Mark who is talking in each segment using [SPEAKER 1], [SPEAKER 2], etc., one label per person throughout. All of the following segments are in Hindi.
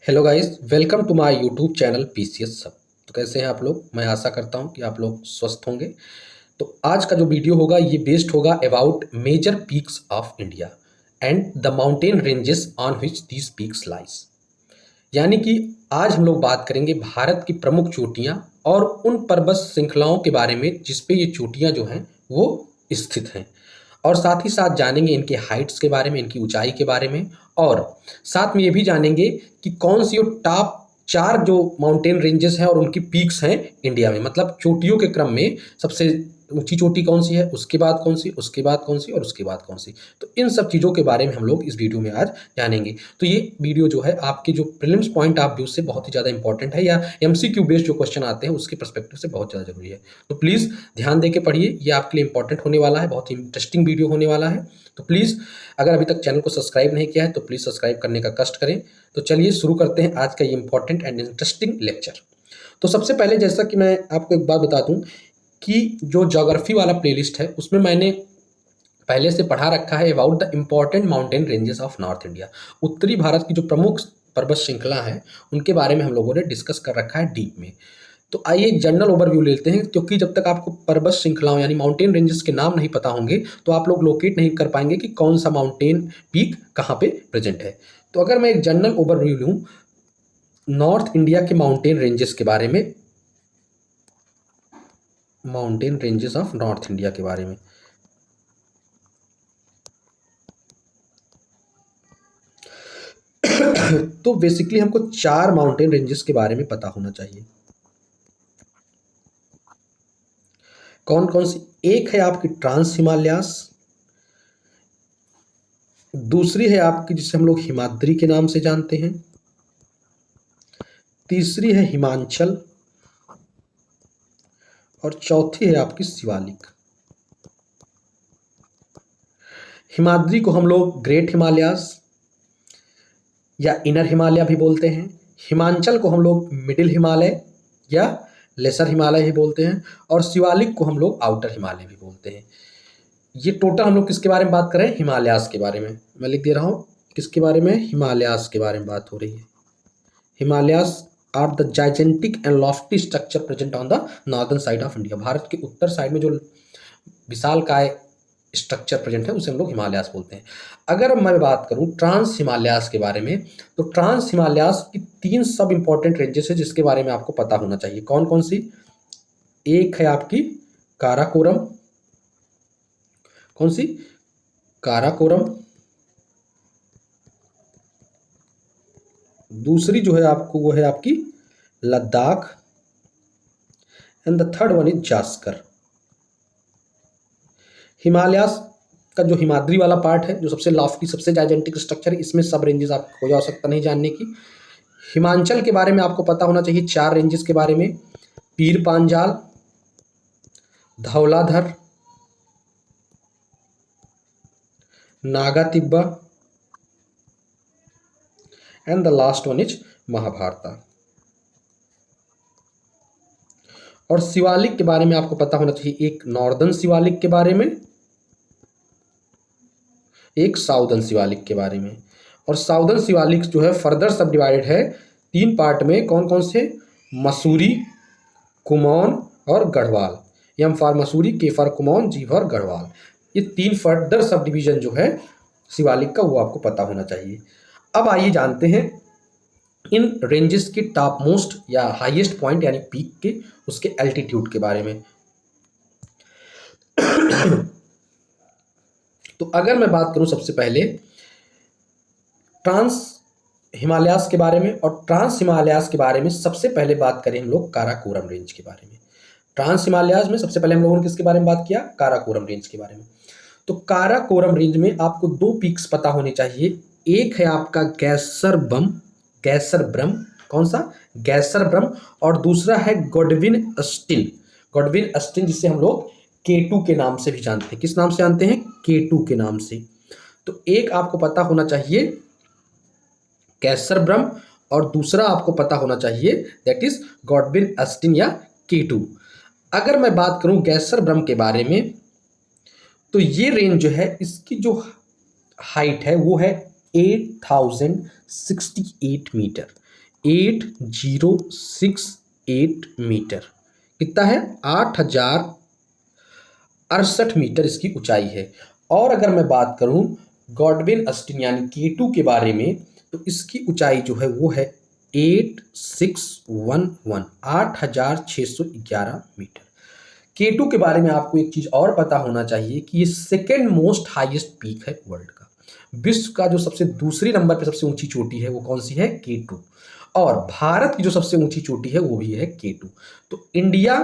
[SPEAKER 1] Hello guys, welcome to my YouTube channel PCS सब। तो कैसे हैं आप लोग? मैं आशा करता हूं कि आप लोग स्वस्थ होंगे। तो आज का जो वीडियो होगा ये बेस्ड होगा about major peaks of India and the mountain ranges on which these peaks lies. यानी कि आज हम लोग बात करेंगे भारत की प्रमुख चोटियां और उन पर्वत श्रृंखलाओं के बारे में जिस पे ये चोटियां जो हैं वो स्थित हैं। और साथ ही साथ जानेंगे इनके हाइट्स के बारे में, इनकी ऊंचाई के बारे में। और साथ में ये भी जानेंगे कि कौन सी टॉप 4 जो माउंटेन रेंजेस हैं और उनकी पीक्स हैं इंडिया में, मतलब चोटियों के क्रम में सबसे ऊंची चोटी कौन सी है, उसके बाद कौन सी, उसके बाद कौन सी और उसके बाद कौन सी। तो इन सब चीज़ों के बारे में हम लोग इस वीडियो में आज जानेंगे। तो ये वीडियो जो है आपके जो प्रीलिम्स पॉइंट ऑफ व्यू से बहुत ही ज़्यादा इंपॉर्टेंट है, या एमसीक्यू बेस्ड जो क्वेश्चन आते हैं उसके पर्सपेक्टिव से बहुत ज़्यादा जरूरी है। तो प्लीज़ ध्यान दे के पढ़िए, ये आपके लिए इंपॉर्टेंट होने वाला है, बहुत ही इंटरेस्टिंग वीडियो होने वाला है। तो प्लीज़ अगर अभी तक चैनल को सब्सक्राइब नहीं किया है तो प्लीज़ सब्सक्राइब करने का कष्ट करें। तो चलिए शुरू करते हैं आज का ये इंपॉर्टेंट एंड इंटरेस्टिंग लेक्चर। तो सबसे पहले जैसा कि मैं आपको एक बात बता दूं कि जो ज्योग्राफी वाला प्लेलिस्ट है उसमें मैंने पहले से पढ़ा रखा है about the important mountain ranges of north India. उत्तरी भारत की जो प्रमुख पर्वत श्रृंखला है उनके बारे में हम लोगों ने डिस्कस कर रखा है डीप में। तो आइए एक जनरल ओवरव्यू लेते हैं, क्योंकि जब तक आपको पर्वत श्रृंखलाओं यानी माउंटेन रेंजेस के नाम नहीं पता होंगे तो आप लोग लोकेट नहीं कर पाएंगे कि कौन सा माउंटेन पीक कहाँ पे प्रेजेंट है। तो अगर मैं एक जनरल ओवरव्यू लूँ नॉर्थ इंडिया के माउंटेन रेंजेस के बारे में, mountain ranges of north India के बारे में, तो बेसिकली हमको 4 माउंटेन रेंजेस के बारे में पता होना चाहिए। कौन कौन सी? एक है आपकी ट्रांस हिमालयास, दूसरी है आपकी जिसे हम लोग हिमाद्री के नाम से जानते हैं, तीसरी है हिमांचल और चौथी है आपकी शिवालिक। हिमाद्री को हम लोग ग्रेट हिमालयास या इनर हिमालय भी बोलते हैं। हिमांचल को हम लोग मिडिल हिमालय या लेसर हिमालय ही बोलते हैं, और शिवालिक को हम लोग आउटर हिमालय भी बोलते हैं। ये टोटल हम लोग किसके बारे में बात कर रहे हैं? हिमालयास के बारे में। मैं लिख दे रहा हूँ किसके बारे में? हिमालयास के बारे में बात हो रही है। Himalayas are the gigantic and lofty structure present on the northern side of India. Bharat के उत्तर साइड में जो विशालकाय स्ट्रक्चर प्रेजेंट है उसे हम लोग हिमालयास बोलते हैं। अगर मैं बात करूं ट्रांस हिमालयास के बारे में, तो ट्रांस हिमालयास की 3 सब इंपॉर्टेंट रेंजेस है जिसके बारे में आपको पता होना चाहिए। कौन कौन सी? एक है आपकी काराकोरम। कौन सी? काराकोरम। दूसरी जो है आपको वो है आपकी Ladakh, and the third one is Zanskar. Himalayas का जो हिमाद्री वाला पार्ट है, जो सबसे लॉफ्टी सबसे जाइजेंटिक स्ट्रक्चर है, इसमें सब रेंजेस आपको कोई आवश्यकता नहीं जानने की। हिमांचल के बारे में आपको पता होना चाहिए 4 रेंजेस के बारे में: Pir Panjal, Dhauladhar, Naga Tibba, and the last one is Mahabharata. और शिवालिक के बारे में आपको पता होना चाहिए एक नॉर्दर्न शिवालिक के बारे में, एक साउदर्न शिवालिक के बारे में। और साउदर्न शिवालिक जो है फर्दर सब डिवाइडेड है 3 पार्ट में। कौन कौन से? मसूरी, कुमाऊन और Garhwal. M for Mussoorie, K for Kumaon, G for Garhwal. ये 3 फर्दर सब डिवीजन जो है शिवालिक का, वो आपको पता होना चाहिए। अब आइए जानते हैं इन रेंजेस के टॉप मोस्ट या हाईएस्ट पॉइंट यानी पीक के उसके एल्टीट्यूड के बारे में। तो अगर मैं बात करूं सबसे पहले ट्रांस हिमालयास के बारे में, और ट्रांस हिमालयास के बारे में सबसे पहले बात करें हम लोग काराकोरम रेंज के बारे में। ट्रांस हिमालयास में सबसे पहले हम लोगों ने किसके बारे में बात किया? काराकोरम रेंज के बारे में। तो काराकोरम रेंज में आपको 2 पीक्स पता होने चाहिए। एक है आपका गैसरब्रम। कौन सा? गैसरब्रम। और दूसरा है गोडविन अस्टिन। गोडविन अस्टिन जिसे हम लोग K2 के नाम से भी जानते हैं। किस नाम से जानते हैं? K2 के नाम से। तो एक आपको पता होना चाहिए गैसरब्रम, और दूसरा आपको पता होना चाहिए दैट इज गॉडविन अस्टिन या K2। अगर मैं बात करूं गैसरब्रम के बारे में, तो ये रेंज जो है इसकी जो हाइट है वो है 8068 मीटर। 8068 मीटर। कितना है? 8068 मीटर इसकी ऊंचाई है। और अगर मैं बात करूं गॉडविन अस्टिन यानी K2 के बारे में, तो इसकी ऊंचाई जो है वो है 8611 8611 मीटर। K2 के बारे में आपको एक चीज और पता होना चाहिए कि ये सेकेंड मोस्ट हाईएस्ट पीक है वर्ल्ड का। विश्व का जो सबसे दूसरी नंबर पे सबसे ऊंची चोटी है वो कौन सी है? K2। और भारत की जो सबसे ऊंची चोटी है वो भी है K2। तो इंडिया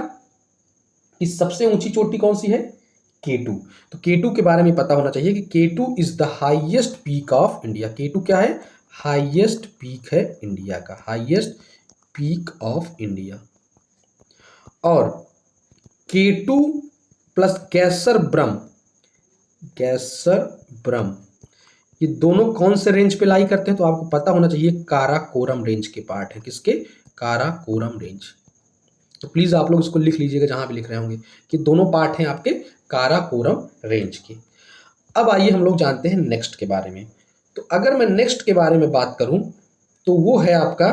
[SPEAKER 1] की सबसे ऊंची चोटी कौन सी है? K2। तो K2 के बारे में पता होना चाहिए कि K2 is the highest peak of India. K2 क्या है? हाईएस्ट पीक है इंडिया का, हाईएस्ट पीक ऑफ इंडिया। और K2 प्लस कैसर ब्रह्म ये दोनों कौन से रेंज पे लाई करते हैं? तो आपको पता होना चाहिए काराकोरम रेंज के पार्ट है। किसके? काराकोरम रेंज। तो प्लीज आप लोग इसको लिख लीजिएगा जहां भी लिख रहे होंगे कि दोनों पार्ट हैं आपके काराकोरम रेंज के। अब आइए हम लोग जानते हैं नेक्स्ट के बारे में। तो अगर मैं नेक्स्ट के बारे में बात करूं तो वो है आपका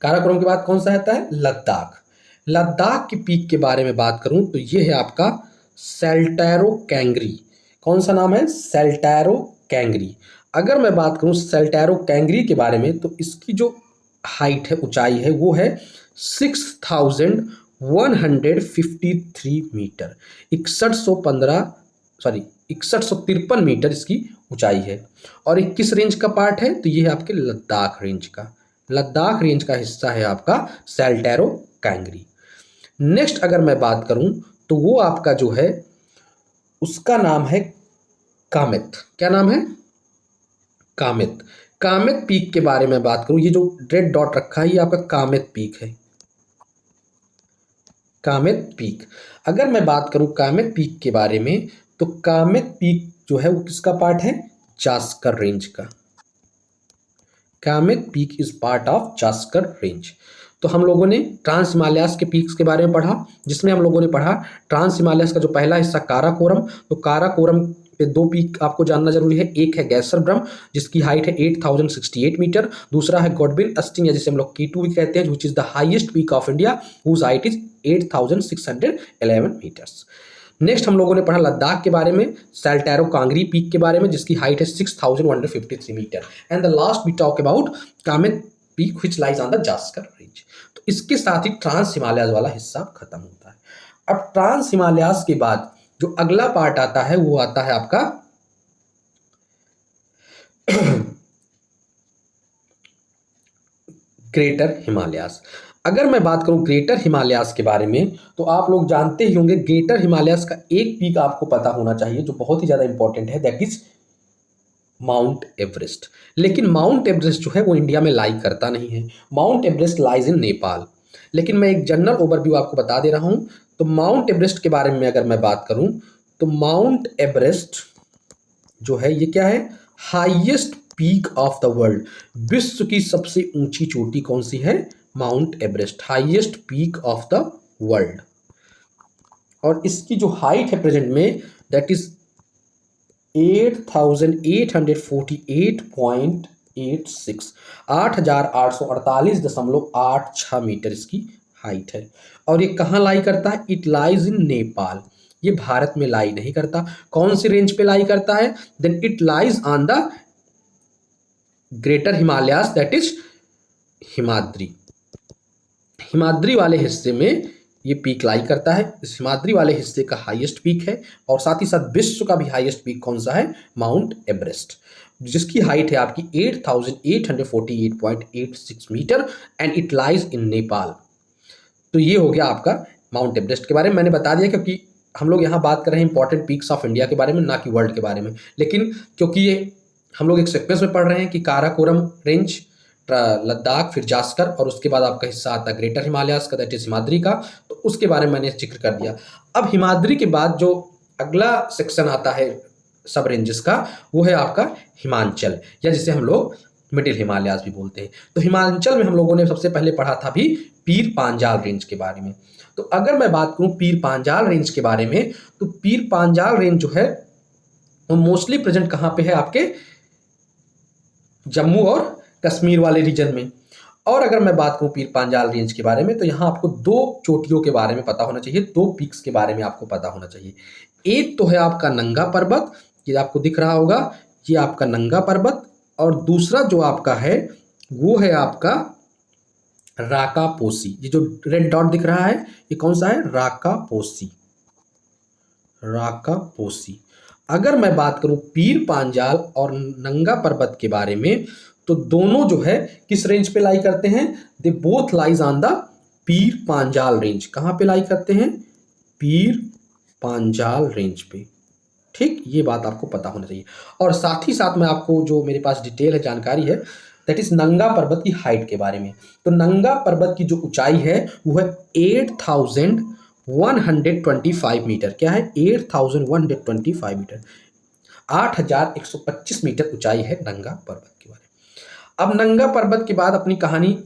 [SPEAKER 1] काराकोरम के बाद कौन सा आता है? लद्दाख। लद्दाख की पीक के बारे में बात करूं तो ये है आपका सेल्टैरो कैंगरी। कौन सा नाम है? सेल्टैरो कैंगरी। अगर मैं बात करूं सेल्टैरो कैंगरी के बारे में तो इसकी जो हाइट है, ऊंचाई है, वो है 6153 मीटर। 6153 मीटर इसकी ऊंचाई है। और ये किस रेंज का पार्ट है? तो ये है आपके लद्दाख रेंज का। लद्दाख रेंज का हिस्सा है आपका सेल्टैरो कैंगरी। नेक्स्ट अगर मैं बात करूं तो वो आपका जो है उसका नाम है कामेत। क्या नाम है? कामेत। कामेत पीक के बारे में बात करूं, ये जो रेड डॉट रखा है ये आपका कामेत पीक है। कामेत पीक। अगर मैं बात करूं कामेत पीक के बारे में तो कामेत पीक जो है वो किसका पार्ट है? जास्कर रेंज का। Kamet peak is part of Zanskar range. तो हम लोगों ने ट्रांस हिमालयास के पीक्स के बारे में पढ़ा, जिसमें हम लोगों ने पढ़ा ट्रांस हिमालयास का जो पहला हिस्सा काराकोरम। तो काराकोरम पे दो पीक आपको जानना जरूरी है। एक है गैसर ब्रह्म जिसकी हाइट है 8068 मीटर। दूसरा है गॉडविन अस्टिन या जिसे हम लोग K2 भी कहते हैं, which is the highest peak of India whose height is 8611 meters. Next हम लोगों ने पढ़ा लद्दाख के बारे में, सेल्टैरो कांगरी पीक के बारे में जिसकी हाइट है 6153 meter. And the last we talk about Kamet peak which lies on the Zanskar range. तो इसके साथ ही ट्रांस हिमालयास वाला हिस्सा खत्म होता है। अब ट्रांस हिमालयास के बाद जो अगला पार्ट आता है वो आता है आपका ग्रेटर हिमालयास। अगर मैं बात करूं ग्रेटर हिमालयास के बारे में तो आप लोग जानते ही होंगे ग्रेटर हिमालयास का एक पीक आपको पता होना चाहिए जो बहुत ही ज्यादा इंपॉर्टेंट है, दैट इज माउंट एवरेस्ट। लेकिन माउंट एवरेस्ट जो है वो इंडिया में लाई करता नहीं है। Mount Everest lies in Nepal. लेकिन मैं एक जनरल ओवरव्यू आपको बता दे रहा हूं। तो माउंट एवरेस्ट के बारे में अगर मैं बात करूं तो माउंट एवरेस्ट जो है ये क्या है? Highest peak of the world. विश्व की सबसे ऊंची चोटी कौन सी है? Mount Everest, highest peak of the world. और इसकी जो हाइट है प्रेजेंट में दैट इज 8848.86 8848.86 मीटर इसकी हाइट है। और ये कहाँ लाई करता है? It lies in Nepal. ये भारत में लाई नहीं करता। कौन सी रेंज पे लाई करता है? Then it lies on the greater Himalayas that is Himadri. Himadri वाले हिस्से में ये पीक लाई करता है। इस हिमाद्री वाले हिस्से का हाईएस्ट पीक है। और साथ ही साथ विश्व का भी हाईएस्ट पीक कौन सा है? माउंट एवरेस्ट, जिसकी हाइट है आपकी 8848.86 meter and it lies in Nepal. तो ये हो गया आपका माउंट एवरेस्ट के बारे में। मैंने बता दिया क्योंकि हम लोग यहाँ बात कर रहे हैं इंपॉर्टेंट पीक्स ऑफ इंडिया के बारे में, ना कि वर्ल्ड के बारे में। लेकिन क्योंकि ये हम लोग एक सीक्वेंस में पढ़ रहे हैं कि काराकोरम रेंज, लद्दाख, फिर जास्कर और उसके बाद आपका हिस्सा आता है ग्रेटर हिमालयास का दैट इज हिमाद्री का, तो उसके बारे में मैंने जिक्र कर दिया। अब हिमाद्री के बाद जो अगला सेक्शन आता है सब रेंजेस का वो है आपका हिमांचल, या जिसे हम लोग मिडिल हिमालयास भी बोलते हैं। तो हिमांचल में हम लोगों ने सबसे पहले पढ़ा था भी पीर पांजाल रेंज के बारे में। तो अगर मैं बात करूं पीर पांजाल रेंज के बारे में तो पीर पांजाल रेंज जो है वो मोस्टली प्रेजेंट कहाँ पे है? आपके जम्मू और कश्मीर वाले रीजन में। और अगर मैं बात करूँ पीर पांजाल रेंज के बारे में, तो यहाँ आपको दो चोटियों के बारे में पता होना चाहिए, दो पीक्स के बारे में आपको पता होना चाहिए। एक तो है आपका नंगा पर्वत, ये आपको दिख रहा होगा, ये आपका नंगा पर्वत, और दूसरा जो आपका है वो है आपका राकापोसी। ये जो रेड डॉट दिख रहा है ये कौन सा है? राकापोसी, राकापोसी। अगर मैं बात करूं पीर पांजाल और नंगा पर्वत के बारे में, तो दोनों जो है किस रेंज पे लाई करते हैं? They both lies on the Pir Panjal range. कहां पे लाई करते हैं? पीर पांजाल रेंज पे। ठीक, ये बात आपको पता होना चाहिए। और साथ ही साथ मैं आपको जो मेरे पास डिटेल है, जानकारी है, दैट इज नंगा पर्वत की हाइट के बारे में। तो नंगा पर्वत की जो ऊंचाई है वो है 8125 मीटर। क्या है? 8125 मीटर, 8125 मीटर ऊंचाई है नंगा पर्वत के बारे में। अब नंगा पर्वत के बाद अपनी कहानी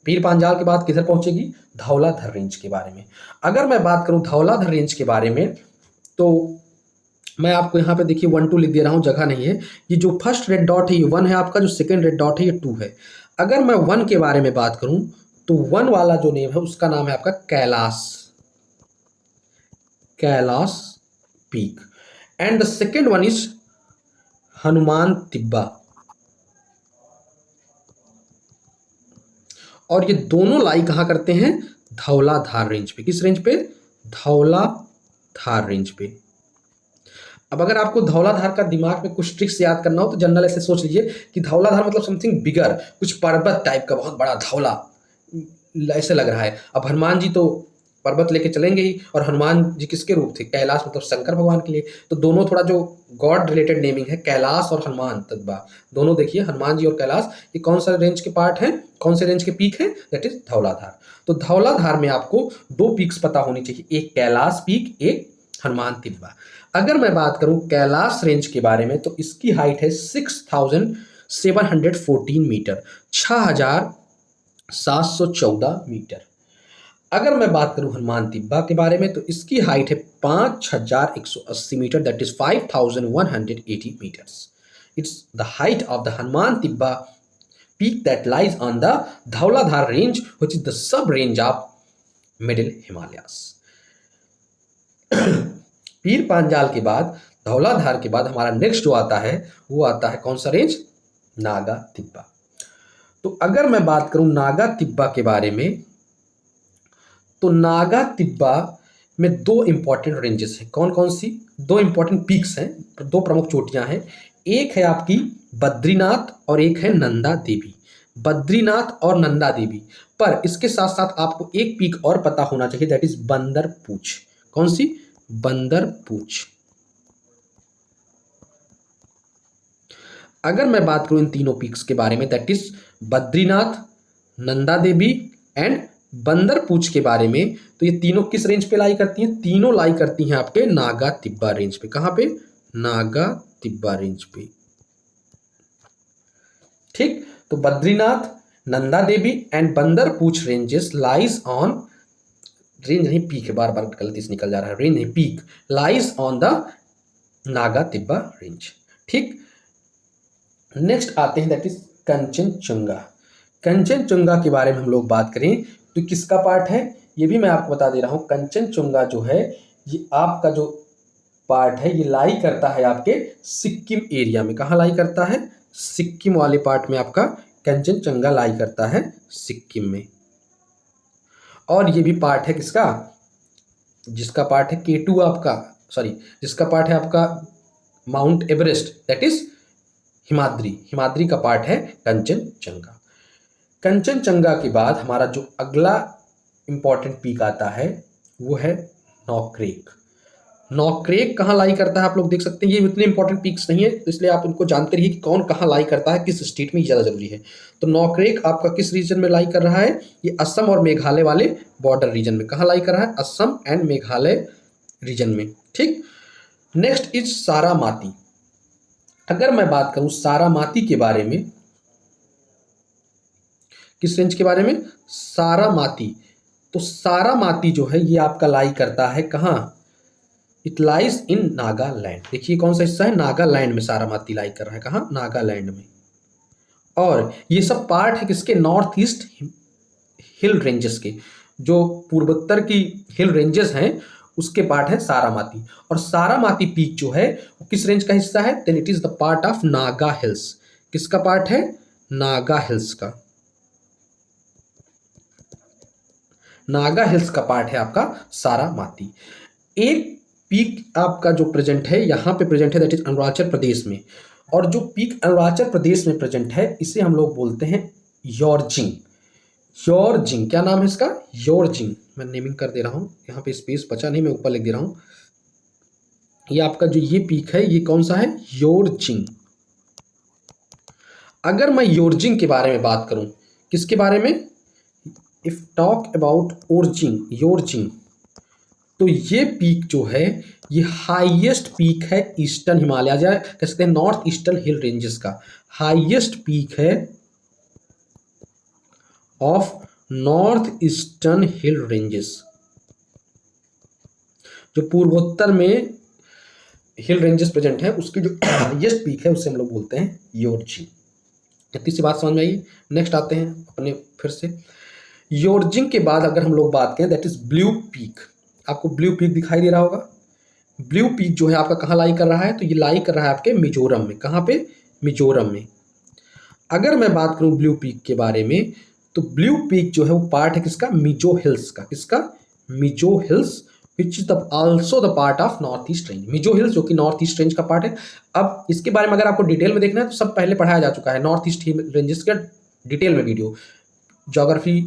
[SPEAKER 1] पीर पांजाल के बाद किधर पहुंचेगी? धौलाधर रेंज के बारे में। अगर मैं बात करूं धौलाधर रेंज के बारे में, तो मैं आपको यहाँ पे देखिए 1 2 लिख दे रहा हूँ, जगह नहीं है। ये जो फर्स्ट रेड डॉट है ये 1 है आपका, जो सेकंड रेड डॉट है ये 2 है। अगर मैं 1 के बारे में बात करूं तो 1 वाला जो नेम है उसका नाम है आपका Kailash, Kailash peak. And the second one is Hanuman Tibba. और ये दोनों लाई कहां करते हैं? धौलाधार रेंज पे। किस रेंज पे? धौलाधार रेंज पे। अब अगर आपको धौलाधार का दिमाग में कुछ ट्रिक्स याद करना हो तो जनरल ऐसे सोच लीजिए कि धौलाधार मतलब समथिंग बिगर, कुछ पर्वत टाइप का, बहुत बड़ा धौला ऐसे लग रहा है। अब हनुमान जी तो पर्वत लेके चलेंगे ही, और हनुमान जी किसके रूप थे? कैलाश मतलब शंकर भगवान के लिए। तो दोनों थोड़ा जो गॉड रिलेटेड नेमिंग है, कैलाश और हनुमान तिब्बा, दोनों देखिए हनुमान जी और कैलाश, ये कौन सा रेंज के पार्ट हैं, कौन से रेंज के पीक हैं? That is Dhauladhar. तो धौलाधार में आपको दो पीक्स पता होनी चाहिए, एक कैलाश पीक, एक हनुमान तिब्बा। अगर मैं बात करूं कैलाश रेंज के बारे में, तो इसकी हाइट है 6714 मीटर, 6714 मीटर। अगर मैं बात करूं हनुमान तिब्बा के बारे में, तो इसकी हाइट है 5180 meter, that is 5180 meters. It's the height of the Hanuman Tibba peak that lies on the Dhauladhar range, which is the sub range of middle Himalayas. पीर पांजाल के बाद, धौलाधार के बाद हमारा नेक्स्ट जो आता है वो आता है कौन सा रेंज? नागा तिब्बा। तो अगर मैं बात करूं नागा तिब्बा के बारे में, तो नागा तिब्बा में दो इंपॉर्टेंट रेंजेस हैं। कौन कौन सी? दो इंपॉर्टेंट पीक्स हैं, दो प्रमुख चोटियां हैं। एक है आपकी बद्रीनाथ और एक है नंदा देवी। बद्रीनाथ और नंदा देवी, पर इसके साथ साथ आपको एक पीक और पता होना चाहिए, दैट इज बंदर पूछ। कौन सी? बंदर पूछ। अगर मैं बात करूं इन तीनों पीक्स के बारे में, that is Badrinath, Nanda Devi and बंदर पूछ के बारे में, तो ये तीनों किस रेंज पे लाई करती हैं? तीनों लाई करती हैं आपके नागा तिब्बा रेंज पे। कहां पे? नागा तिब्बा रेंज पे। ठीक, तो बद्रीनाथ, नंदा देवी एंड बंदर पूछ रेंजेस लाइज ऑन, रेंज नहीं पीक है, बार बार गलती से निकल जा रहा है, रेंज नहीं peak, lies on the Naga तिब्बा range. ठीक, नेक्स्ट आते हैं दैट इज कंचनजुंगा। कंचनजुंगा के बारे में हम लोग बात करें तो किसका पार्ट है? ये भी मैं आपको बता दे रहा हूं। कंचनजुंगा जो है ये आपका जो पार्ट है ये लाई करता है आपके सिक्किम एरिया में। कहाँ लाई करता है? सिक्किम वाले पार्ट में आपका कंचनजुंगा लाई करता है, सिक्किम में। और ये भी पार्ट है किसका? जिसका पार्ट है K2 आपका, सॉरी, जिसका पार्ट है आपका mount Everest, that is Himadri. Himadri का पार्ट है कंचनजुंगा। कंचनजुंगा के बाद हमारा जो अगला इंपॉर्टेंट पीक आता है वो है नौक्रेक। नौक्रेक कहाँ लाई करता है आप लोग देख सकते हैं। ये इतने इंपॉर्टेंट पीक्स नहीं है, तो इसलिए आप इनको जानते रहिए कि कौन कहाँ लाई करता है, किस स्टेट में, ज़्यादा जरूरी है। तो नौक्रेक आपका किस रीजन में लाई कर रहा है? ये असम और मेघालय वाले बॉर्डर रीजन में। कहाँ लाई कर रहा है? असम एंड मेघालय रीजन में। ठीक, नेक्स्ट इज सारामाती। अगर मैं बात करूं सारामाती के बारे में, किस रेंज के बारे में? सारामाती। तो सारामाती जो है ये आपका लाई करता है कहाँ? इट लाइज इन नागालैंड। देखिए कौन सा हिस्सा है? नागालैंड में सारामाती लाई कर रहा है। कहाँ? नागालैंड में। और ये सब पार्ट है किसके, नॉर्थ ईस्ट हिल रेंजेस के, जो पूर्वोत्तर की हिल रेंजेस हैं उसके पार्ट है सारामाती। और सारामाती पीक जो है वो किस रेंज का हिस्सा है, then it is the part of Naga hills. किसका पार्ट है, नागा हिल्स का। नागा हिल्स का पार्ट है आपका सारामाती। एक पीक आपका जो प्रेजेंट है यहाँ पे प्रेजेंट है, दैट इज अरुणाचल प्रदेश में। और जो पीक अरुणाचल प्रदेश में प्रेजेंट है इसे हम लोग बोलते हैं योरजिंग। योरजिंग, क्या नाम है इसका, योरजिंग। मैं नेमिंग कर दे रहा हूँ, यहाँ पे स्पेस बचा नहीं, मैं ऊपर लिख दे रहा हूँ। ये आपका जो ये पीक है ये कौन सा है, योरजिंग। अगर मैं योरजिंग के बारे में बात करूं, किसके बारे में, इफ टॉक अबाउट ओरजिंग, योरजिंग, तो ये पीक जो है ये हाईएस्ट पीक है ईस्टर्न हिमालय, या कह सकते हैं नॉर्थ ईस्टर्न हिल रेंजेस का हाईएस्ट पीक है of north eastern hill ranges. जो पूर्वोत्तर में हिल रेंजेस प्रेजेंट है उसकी जो हाईएस्ट पीक है उससे हम लोग बोलते हैं योरजिंग। इतनी सी बात समझ में आई। नेक्स्ट आते हैं अपने फिर से योरजिंग के बाद अगर हम लोग बात करें दैट इज ब्लू पीक। आपको ब्लू पीक दिखाई दे रहा होगा। ब्लू पीक जो है आपका कहाँ लाई कर रहा है, तो ये लाई कर रहा है आपके मिजोरम में। कहाँ पे, मिजोरम में। अगर मैं बात करूं ब्लू पीक के बारे में, तो ब्लू पीक जो है वो पार्ट है किसका, मिजो हिल्स का। किसका, Mizo hills, which is also the part of north east range. Mizo hills जो कि नॉर्थ ईस्ट रेंज का पार्ट है। अब इसके बारे में अगर आपको डिटेल में देखना है तो सब पहले पढ़ाया जा चुका है, नॉर्थ ईस्ट रेंजेस का डिटेल में वीडियो, ज्योग्राफी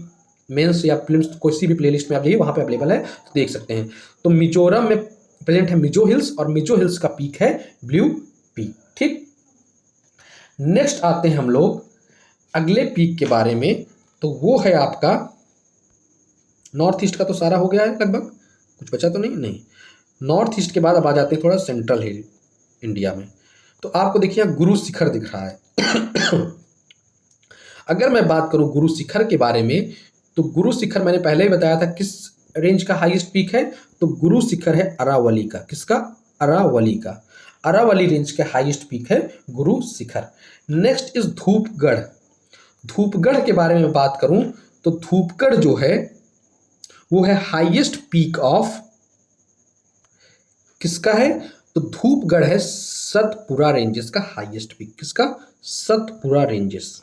[SPEAKER 1] मेंस या प्रीलिम्स कोई भी प्लेलिस्ट में आप जाइए वहाँ पे अवेलेबल है, तो देख सकते हैं। तो मिजोरम में प्रेजेंट है मिजो हिल्स, और मिजो हिल्स का पीक है ब्लू पीक। ठीक, नेक्स्ट आते हैं हम लोग अगले पीक के बारे में, तो वो है आपका नॉर्थ ईस्ट का। तो सारा हो गया है लगभग, कुछ बचा तो नहीं। नॉर्थ ईस्ट के बाद अब आ जाते हैं थोड़ा सेंट्रल हिल इंडिया में। तो आपको देखिए गुरु शिखर दिख रहा है। अगर मैं बात करूं गुरु शिखर के बारे में, तो गुरु शिखर मैंने पहले ही बताया था किस रेंज का हाईएस्ट पीक है, तो गुरु शिखर है अरावली का। किसका, अरावली का। अरावली रेंज का हाईएस्ट पीक है गुरु शिखर। Next is Dhupgarh. धूपगढ़ के बारे में बात करूं तो धूपगढ़ जो है वो है हाईएस्ट पीक ऑफ, किसका है, तो धूपगढ़ है सतपुरा रेंजेस का हाईएस्ट पीक। किसका, सतपुरा रेंजेस।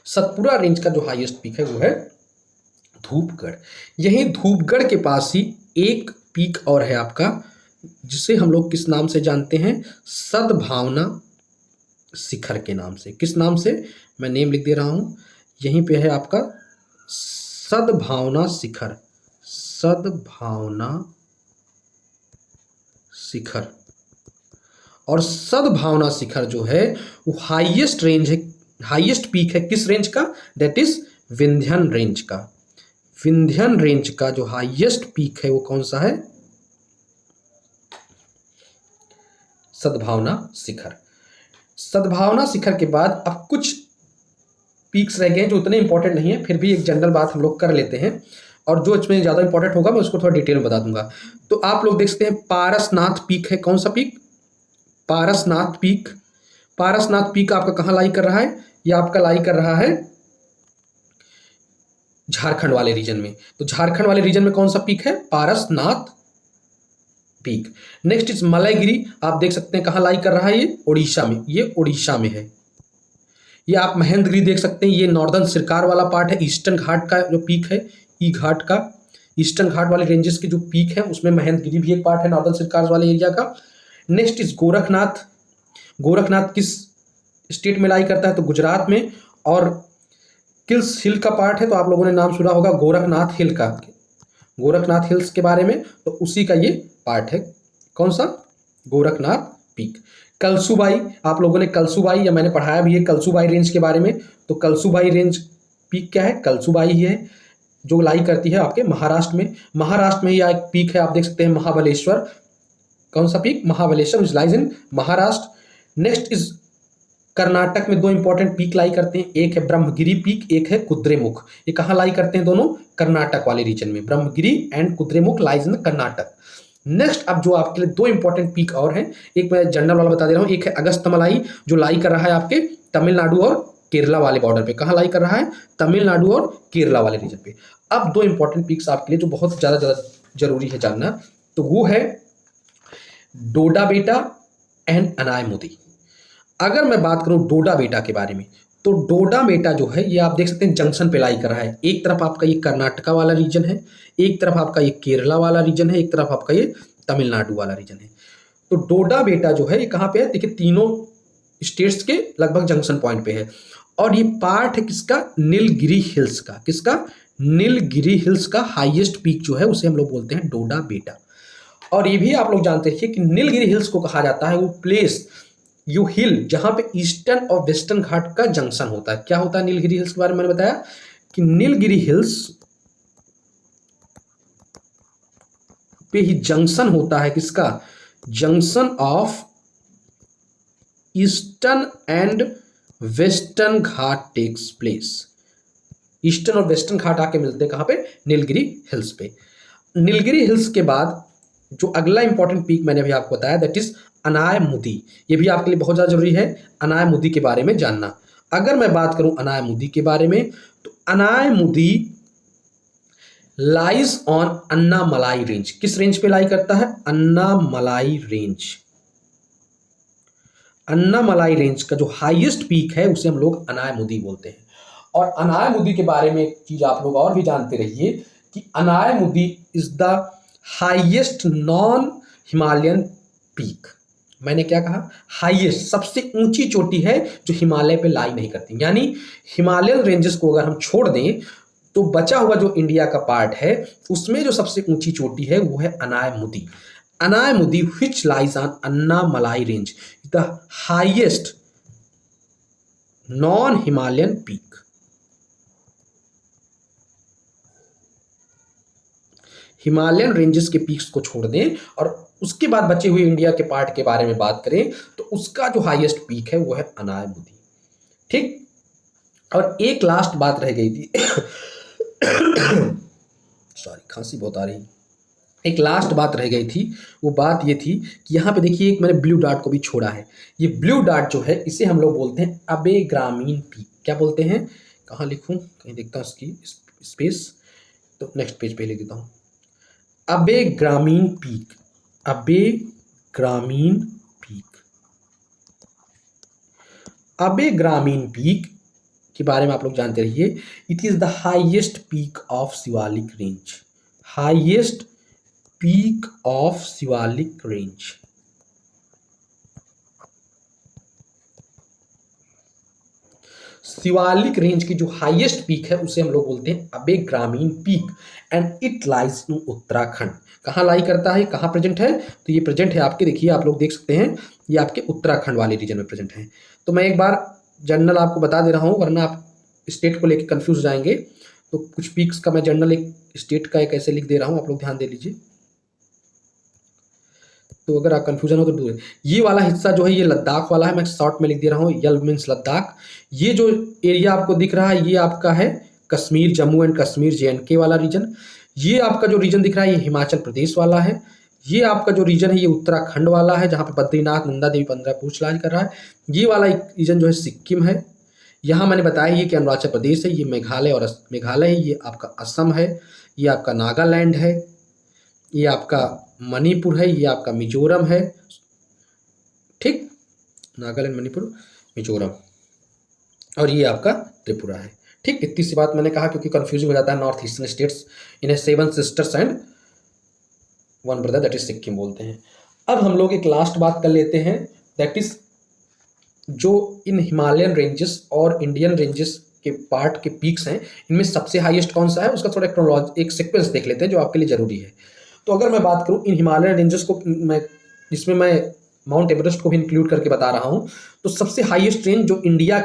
[SPEAKER 1] सतपुरा रेंज का जो हाईएस्ट पीक है वो है धूपगढ़। यही धूपगढ़ के पास ही एक पीक और है आपका, जिसे हम लोग किस नाम से जानते हैं, सद्भावना शिखर के नाम से। किस नाम से, मैं नेम लिख दे रहा हूं, यहीं पे है आपका सद्भावना शिखर। सद्भावना शिखर। और सद्भावना शिखर जो है वो हाईएस्ट रेंज है, हाईएस्ट पीक है किस रेंज का, दैट इज विंध्यन रेंज का। विंध्यन रेंज का जो हाईएस्ट पीक है वो कौन सा है, सद्भावना शिखर। सद्भावना शिखर के बाद अब कुछ पीक्स रह गए हैं जो उतने इंपॉर्टेंट नहीं है, फिर भी एक जनरल बात हम लोग कर लेते हैं, और जो इसमें ज़्यादा इंपॉर्टेंट होगा मैं उसको थोड़ा डिटेल में बता दूंगा। तो आप लोग देख सकते हैं पारसनाथ पीक है। कौन सा peak, Parasnath peak. Parasnath peak आपका कहाँ लाई कर रहा है, ये आपका लाई कर रहा है झारखंड वाले रीजन में। तो झारखंड वाले रीजन में कौन सा पीक है, Parasnath peak. Next is Malayagiri. आप देख सकते हैं कहाँ लाई कर रहा है, ये उड़ीसा में। ये उड़ीसा में है। ये आप महेंद्रगिरी देख सकते हैं, ये नॉर्दर्न सिरकार वाला पार्ट है। ईस्टर्न घाट का जो पीक है, ई घाट का, ईस्टर्न घाट वाले रेंजेस के जो पीक है उसमें महेंद्रगिरी भी एक पार्ट है नॉर्दर्न सिरकार वाले एरिया का। Next is Gorakhnath. गोरखनाथ किस स्टेट में लाई करता है, तो गुजरात में, और किस हिल का पार्ट है, तो आप लोगों ने नाम सुना होगा गोरखनाथ हिल का, गोरखनाथ हिल्स के बारे में, तो उसी का ये पार्ट है। कौन सा, गोरखनाथ पीक। कलसुबाई, आप लोगों ने कलसुबाई, या मैंने पढ़ाया भी है कलसुबाई रेंज के बारे में। तो कलसुबाई रेंज पीक क्या है, कलसुबाई ही है, जो लाई करती है आपके महाराष्ट्र में। महाराष्ट्र में यह एक पीक है, आप देख सकते हैं महाबलेश्वर। कौन सा peak, Mahabaleshwar, which lies in Maharashtra. Next is Karnataka में दो इंपॉर्टेंट पीक लाई करते हैं, एक है ब्रह्मगिरी पीक, एक है कुद्रेमुख। ये कहाँ लाई करते हैं दोनों, कर्नाटक वाले रीजन में। Brahmagiri and Kudremukh lies in Karnataka. Next अब जो आपके लिए दो इंपॉर्टेंट पीक और हैं, एक मैं जनरल वाला बता दे रहा हूँ, एक है अगस्त्यमलाई जो लाई कर रहा है आपके तमिलनाडु और केरला वाले बॉर्डर पे। कहाँ लाई कर रहा है? तमिलनाडु और केरला वाले रीजन पे। अब दो इंपॉर्टेंट पीक्स आपके लिए जो बहुत ज़्यादा जरूरी है जानना, तो वो है डोडा बेटा एंड अनायमुदी। अगर मैं बात करूं डोडा बेटा के बारे में, तो डोडा बेटा जो है ये आप देख सकते हैं जंक्शन पे लाई कर रहा है। एक तरफ आपका ये कर्नाटका वाला रीजन है, एक तरफ आपका ये केरला वाला रीजन है, एक तरफ आपका ये तमिलनाडु वाला रीजन है। तो डोडा बेटा जो है ये कहाँ पे है? देखिए तीनों स्टेट्स के लगभग जंक्शन पॉइंट पे है। और ये पार्ट है किसका? नीलगिरी हिल्स का। किसका? नीलगिरी हिल्स का हाईएस्ट पीक जो है उसे हम लोग बोलते हैं डोडा बेटा। और ये भी आप लोग जानते हैं कि नीलगिरी हिल्स को कहा जाता है वो प्लेस, यू हिल, जहां पे ईस्टर्न और वेस्टर्न घाट का जंक्शन होता है। क्या होता है नीलगिरी हिल्स के बारे में मैंने बताया कि नीलगिरी हिल्स पे ही जंक्शन होता है किसका? Junction of eastern and western Ghat takes place. Eastern और वेस्टर्न घाट आके मिलते हैं कहां पे? नीलगिरी हिल्स पे। नीलगिरी हिल्स के बाद जो अगला इंपॉर्टेंट पीक मैंने भी आपको बताया दैट इज अनायमुदी। ये भी आपके लिए बहुत ज़्यादा जरूरी है अनायमुदी के बारे में जानना। अगर मैं बात करूं अनायमुदी के बारे में, तो अनायमुदी लाइज ऑन अन्नामलाई रेंज। किस रेंज पे लाई करता है? अन्नामलाई रेंज। अन्नामलाई रेंज का जो हाईएस्ट पीक है उसे हम लोग अनायमुदी बोलते हैं। और अनायमुदी के बारे में एक चीज आप लोग और भी जानते रहिए कि Anamudi is the highest non Himalayan peak. मैंने क्या कहा? हाईएस्ट, सबसे ऊंची चोटी है जो हिमालय पे लाई नहीं करती। यानी हिमालयन रेंजेस को अगर हम छोड़ दें तो बचा हुआ जो इंडिया का पार्ट है उसमें जो सबसे ऊंची चोटी है वो है Anamudi. Anamudi which lies on Annamalai range, the highest non Himalayan peak. Himalayan ranges के पीक्स को छोड़ दें और उसके बाद बचे हुए इंडिया के पार्ट के बारे में बात करें तो उसका जो हाईएस्ट पीक है वो है अनायमुदी। ठीक। और एक लास्ट बात रह गई थी सॉरी खांसी बहुत आ रही। एक लास्ट बात रह गई थी, वो बात ये थी कि यहाँ पे देखिए एक मैंने ब्लू डॉट को भी छोड़ा है। ये ब्लू डॉट जो है इसे हम लोग बोलते हैं अबे ग्रामीण पीक। क्या बोलते हैं? कहाँ लिखूं? कहीं देखता हूँ इसकी स्पेस, तो नेक्स्ट पेज पे लिख देता हूँ। अबे ग्रामीण पीक। अबे ग्रामीण पीक। अबे ग्रामीण पीक के बारे में आप लोग जानते रहिए। It is the highest peak of Shivalik range. Highest peak of Shivalik range. Shivalik range की जो हाईएस्ट पीक है उसे हम लोग बोलते हैं अबे ग्रामीण पीक एंड इट लाइज इन उत्तराखंड। कहाँ लाई करता है? कहाँ प्रेजेंट है? तो ये प्रेजेंट है आपके, देखिए आप लोग देख सकते हैं ये आपके उत्तराखंड वाले रीजन में प्रेजेंट है। तो मैं एक बार जनरल आपको बता दे रहा हूँ वरना आप स्टेट को लेकर कंफ्यूज हो जाएंगे। तो कुछ पीक्स का मैं जनरल एक स्टेट का एक ऐसे लिख दे रहा हूँ, आप लोग ध्यान दे लीजिए। तो अगर आप कंफ्यूजन हो तो दूर। ये वाला हिस्सा जो है ये लद्दाख वाला है, मैं शॉर्ट में लिख दे रहा हूँ, यल मीन्स लद्दाख। ये जो एरिया आपको दिख रहा है ये आपका है कश्मीर, जम्मू एंड कश्मीर JNK वाला रीजन। ये आपका जो रीजन दिख रहा है ये हिमाचल प्रदेश वाला है। ये आपका जो रीजन है ये उत्तराखंड वाला है जहाँ पे बद्रीनाथ, नंदा देवी, 15 पूछ लाई कर रहा है। ये वाला रीजन जो है सिक्किम है। यहाँ मैंने बताया ये कि अरुणाचल प्रदेश है, ये मेघालय और मेघालय है, ये आपका असम है, ये आपका नागालैंड है, ये आपका मणिपुर है, ये आपका मिजोरम है। ठीक, नागालैंड, मणिपुर, मिजोरम, और ये आपका त्रिपुरा है। ठीक, इतनी सी बात मैंने कहा क्योंकि कंफ्यूजिंग हो जाता है। नॉर्थ ईस्टर्न स्टेट्स इन्हें 7 sisters and 1 brother that is Sikkim बोलते हैं। अब हम लोग एक लास्ट बात कर लेते हैं दैट इज जो इन हिमालयन रेंजेस और इंडियन रेंजेस के पार्ट के पीक्स हैं इनमें सबसे हाईएस्ट कौन सा है उसका थोड़ा क्रोनोलॉजी एक सीक्वेंस देख लेते हैं जो आपके लिए जरूरी है। तो अगर मैं बात करूं इन हिमालयन रेंजेस को, मैं जिसमें मैं माउंट एवरेस्ट को भी इंक्लूड करके बता रहा हूं, तो सबसे हाईएस्ट रेंज जो इंडिया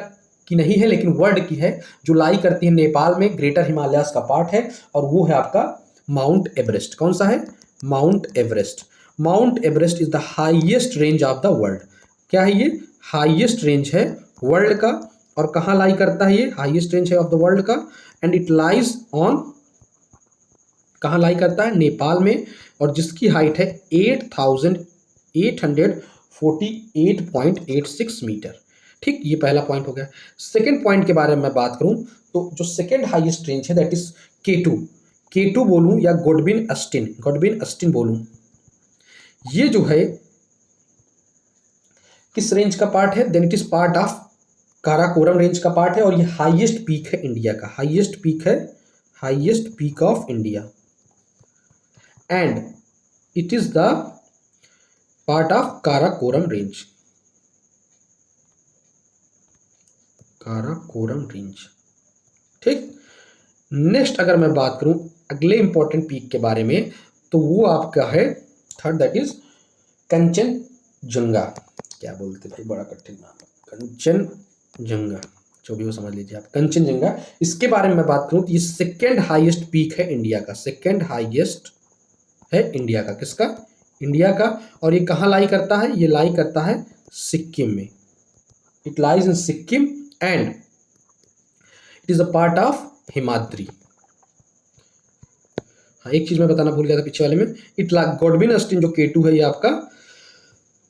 [SPEAKER 1] की नहीं है लेकिन वर्ल्ड की है, जो लाई करती है नेपाल में, ग्रेटर हिमालयास का पार्ट है, और वो है आपका माउंट एवरेस्ट। कौन सा है? Mount Everest. Mount Everest is the highest range of the world. क्या है ये? हाईएस्ट रेंज है वर्ल्ड का। और कहाँ लाई करता है ये? हाईएस्ट रेंज है ऑफ द वर्ल्ड का, एंड इट लाइज ऑन कहाँ लाई करता है? नेपाल में, और जिसकी हाइट है 8848.86 मीटर। ठीक, ये पहला पॉइंट हो गया। सेकेंड पॉइंट के बारे में मैं बात करूं तो जो सेकेंड हाईएस्ट रेंज है दैट इज K2 बोलूं या गोडविन अस्टिन बोलूं, ये जो है किस रेंज का पार्ट है? Then it is part of Karakoram range का पार्ट है, और ये हाईएस्ट पीक है इंडिया का, highest peak of India, and it is the part of Karakoram range. ठीक, नेक्स्ट अगर मैं बात करूं अगले इंपॉर्टेंट पीक के बारे में तो वो आपका है थर्ड, दैट इज कंचनजंगा। क्या बोलते थे, बड़ा कठिन नाम, कंचनजंगा, जो भी वो समझ लीजिए आप, कंचनजंगा। इसके बारे में मैं बात करूं तो ये सेकेंड हाईएस्ट पीक है इंडिया का, सेकेंड हाईएस्ट है इंडिया का। किसका? इंडिया का। और ये कहाँ लाई करता है? ये लाई करता है सिक्किम में। It lies in Sikkim and it is a part of Himadri. हाँ, एक चीज मैं बताना भूल गया था पीछे वाले में, गोडविन अस्टिन जो K2 है ये आपका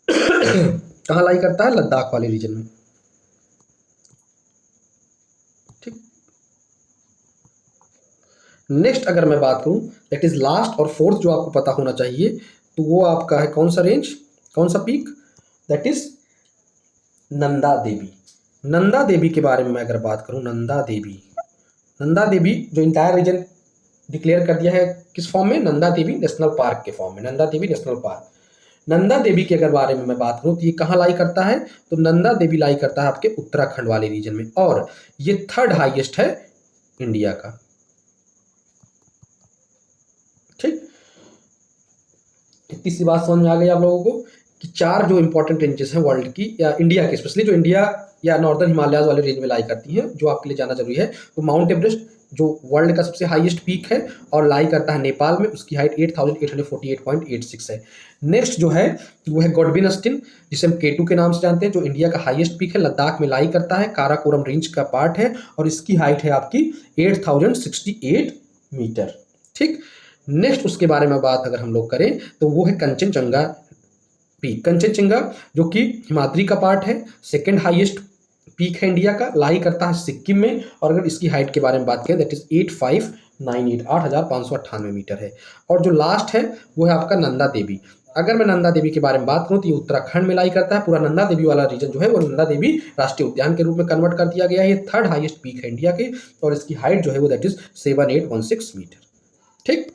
[SPEAKER 1] कहाँ लाई करता है? लद्दाख वाले रीजन में। ठीक, नेक्स्ट अगर मैं बात करूं दैट इज लास्ट और फोर्थ जो आपको पता होना चाहिए, तो वो आपका है कौन सा रेंज, कौन सा peak? That is Nanda Devi के बारे में मैं अगर बात करूं, नंदा देवी जो इंटायर रीजन डिक्लेयर कर दिया है किस फॉर्म में? नंदा देवी नेशनल पार्क के फॉर्म में, नंदा देवी नेशनल पार्क। नंदा देवी के अगर बारे में मैं बात करूं तो ये कहाँ लाई करता है? तो नंदा देवी लाई करता है आपके उत्तराखंड वाले रीजन में, और ये थर्ड हाईएस्ट है इंडिया का। ठीक, इतनी सी बात समझ में आ गई आप लोगों को कि चार जो इंपॉर्टेंट रेंजेस हैं वर्ल्ड की या इंडिया की, स्पेशली जो इंडिया या नॉर्दर्न हिमालयाज वाले रेंज में लाई करती हैं, जो आपके लिए जाना जरूरी है। तो माउंट एवरेस्ट जो वर्ल्ड का सबसे हाईएस्ट पीक है और लाई करता है नेपाल में, उसकी हाइट 8848.86 है। नेक्स्ट जो है वो है गोडविन अस्टिन, जिसे हम K2 के नाम से जानते हैं, जो इंडिया का हाईएस्ट पीक है, लद्दाख में लाई करता है, काराकोरम रेंज का पार्ट है, और इसकी हाइट है आपकी 8068 मीटर। ठीक, नेक्स्ट उसके बारे में बात अगर हम लोग करें तो वो है कंचनजंगा पीक। कंचनजंगा जो कि हिमाद्री का पार्ट है, सेकेंड हाईएस्ट पीक है इंडिया का, लाई करता है सिक्किम में, और अगर इसकी हाइट के बारे में बात करें दैट इज 8598 मीटर है। और जो लास्ट है वो है आपका नंदा देवी। अगर मैं नंदा देवी के बारे में बात करूं तो ये उत्तराखंड में लाई करता है, पूरा नंदा देवी वाला रीजन जो है वो नंदा देवी राष्ट्रीय उद्यान के रूप में कन्वर्ट कर दिया गया है। ये थर्ड हाईएस्ट पीक है इंडिया के, और इसकी हाइट जो है वो दैट इज 7816 मीटर। ठीक,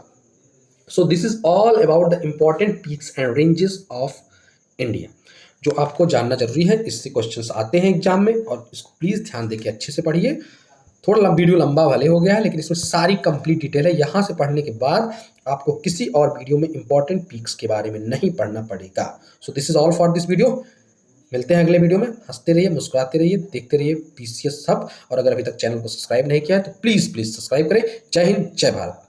[SPEAKER 1] so this is all about the important peaks and ranges of India, जो आपको जानना जरूरी है। इससे क्वेश्चंस आते हैं एग्जाम में, और इसको प्लीज ध्यान देके अच्छे से पढ़िए। थोड़ा वीडियो लंबा भले हो गया है, लेकिन इसमें सारी कंप्लीट डिटेल है। यहाँ से पढ़ने के बाद आपको किसी और वीडियो में इंपॉर्टेंट पीक्स के बारे में नहीं पढ़ना पड़ेगा। सो this is all for this video. मिलते हैं अगले वीडियो में। हंसते रहिए, मुस्कुराते रहिए, देखते रहिए PCS सब। और अगर अभी तक चैनल को सब्सक्राइब नहीं किया है तो प्लीज सब्सक्राइब करें। जय हिंद, जय भारत।